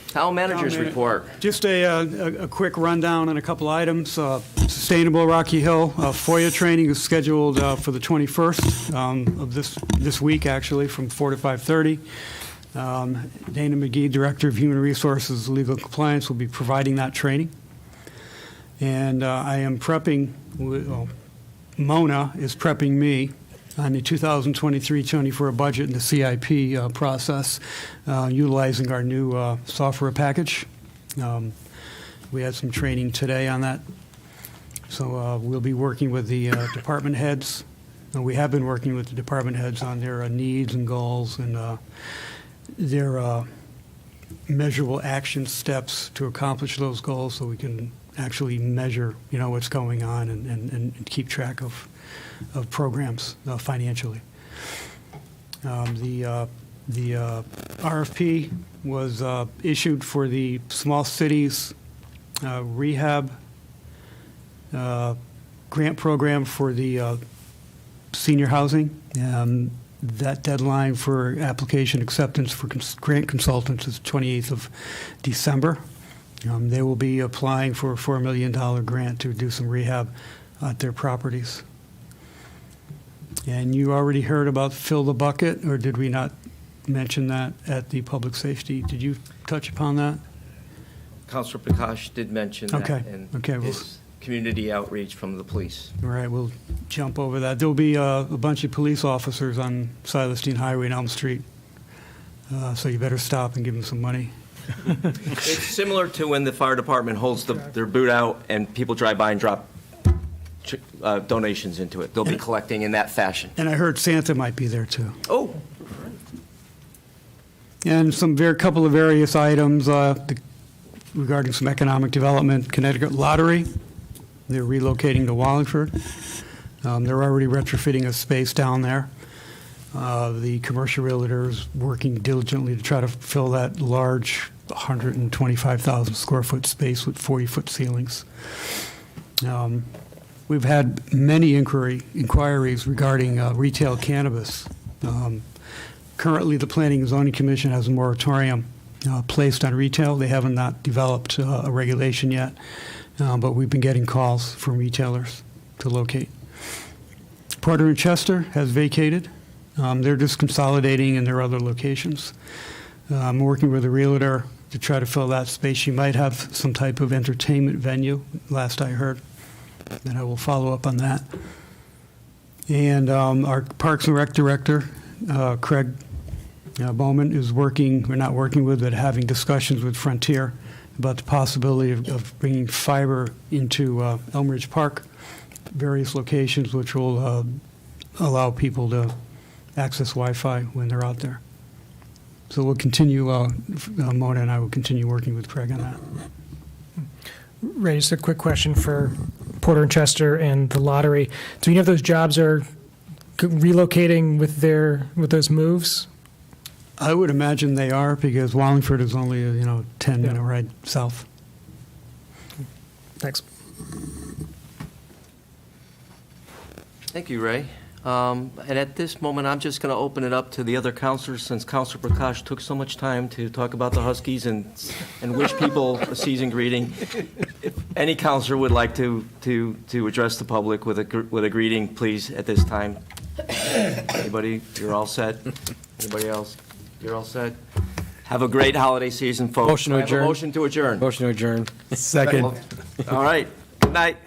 Town manager's report. Just a quick rundown on a couple items. Sustainable Rocky Hill FOIA training is scheduled for the 21st of this week, actually, from 4 to 5:30. Dana McGee, Director of Human Resources and Legal Compliance, will be providing that training. And I am prepping, Mona is prepping me on the 2023-24 budget and the CIP process, utilizing our new software package. We had some training today on that. So we'll be working with the department heads. We have been working with the department heads on their needs and goals and their measurable action steps to accomplish those goals, so we can actually measure, what's going on and keep track of programs financially. The RFP was issued for the small cities rehab grant program for the senior housing. That deadline for application acceptance for grant consultants is 28th of December. They will be applying for a $4 million grant to do some rehab at their properties. And you already heard about Fill the Bucket, or did we not mention that at the public safety? Did you touch upon that? Councilor Prakash did mention that. Okay, And okay, well- his community outreach from the police. All right, we'll jump over that. There'll be a bunch of police officers on Silas Deane Highway and Elm Street, so you better stop and give them some money. It's similar to when the fire department holds their boot out and people drive by and drop donations into it. They'll be collecting in that fashion. And I heard Santa might be there, too. Oh, And some couple of various items regarding some economic development. Connecticut Lottery, they're relocating to Wallingford. They're already retrofitting a space down there. The commercial realtor is working diligently to try to fill that large 125,000 square foot space with 40-foot ceilings. We've had many inquiries regarding retail cannabis. Currently, the Planning and Zoning Commission has a moratorium placed on retail. They have not developed a regulation yet, but we've been getting calls from retailers to locate. Porter and Chester has vacated. They're just consolidating in their other locations. I'm working with a realtor to try to fill that space. She might have some type of entertainment venue, last I heard, and I will follow up on that. And our Parks and Rec Director, Craig Bowman, is working, we're not working with, but having discussions with Frontier about the possibility of bringing fiber into Elmridge Park, various locations which will allow people to access Wi-Fi when they're out there. So we'll continue, Mona and I will continue working with Craig on that. Ray, just a quick question for Porter and Chester and the lottery. Do any of those jobs are relocating with those moves? I would imagine they are, because Wallingford is only a 10-minute ride south. Thanks. Thank you, Ray. And at this moment, I'm just going to open it up to the other counselors, since Counselor Prakash took so much time to talk about the Huskies and wish people a season greeting. If any counselor would like to address the public with a greeting, please, at this time. Anybody? You're all set? Anybody else? You're all set? Have a great holiday season, folks. Motion to I have a adjourn. motion to adjourn. Motion to adjourn. Second. All right. Good night.